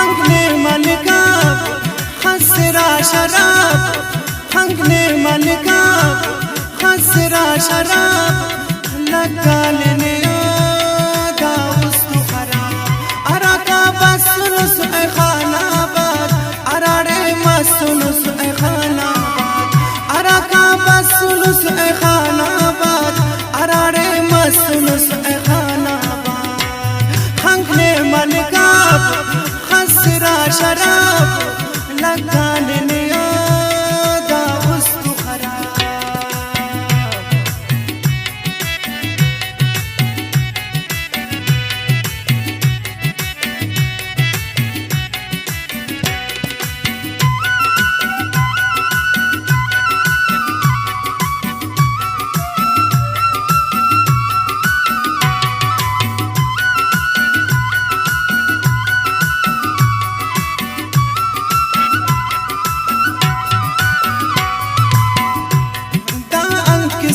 हंगने मलका हसरा शराब, हंगने मलका हसरा शराब लगा लेने आदा उसको खराब। अरा का बस सुनो सुए खाना बात, अराड़े मस्त सुनो सुए खाना बात, अरा का बस सुनो सुए खाना बात, अराड़े मस्त सुनो सुए खाना बात। हंगने मलका हसरा शराब लगा लेने आदा उसको खराब।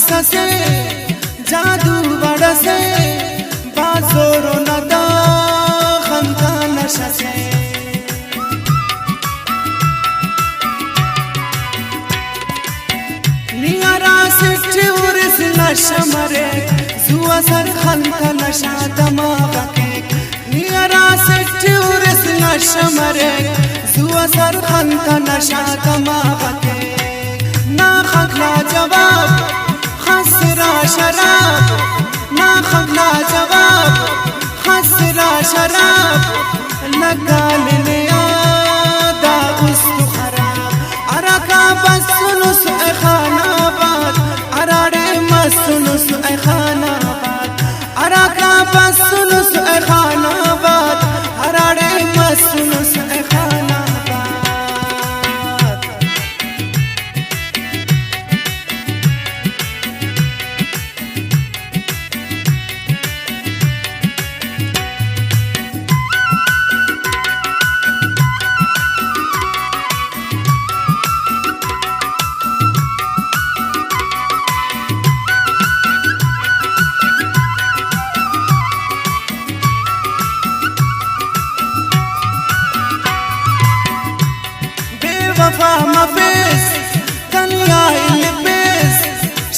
ससे जादू बड़ा से बाजोरो नदा खंता नशा से नियारा से चूरस नशा मरे जुआ सर खंता नशा दमाग के। नियारा से चूरस नशा मरे जुआ सर खंता नशा दमाग के। ना खगला जवाब हसरा शराब, ना खगला जवाब हसरा शराब लगा लेने आदा उसको खराब। अरा का बस सुनो सुए खाना बात, अराड़े मस्त सुनो सुए खाना बात, अरा का बस सुनो सुए खाना बात, अराड़े मस्त सुनो सुए खाना बात। वफा मफेस तनिया इल्बेस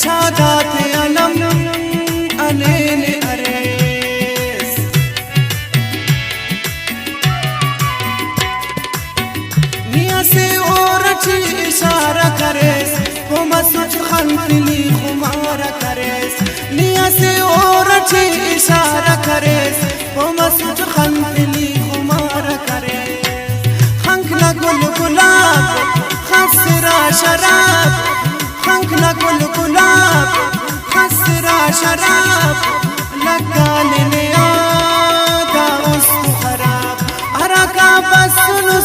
शादात अलम अनेन अरेस। निया से और अच्छी इशारा करेस वो मसुच खंतली खुमारा करेस। निया से और अच्छी इशारा करेस वो मसुच खंतली खुमारा करेस। हंगला गुल गुलाब हसरा शराब, हंगला गुल गुलाब हसरा शराब लगा लेने आदा उसको खराब। अरा का बस सुनो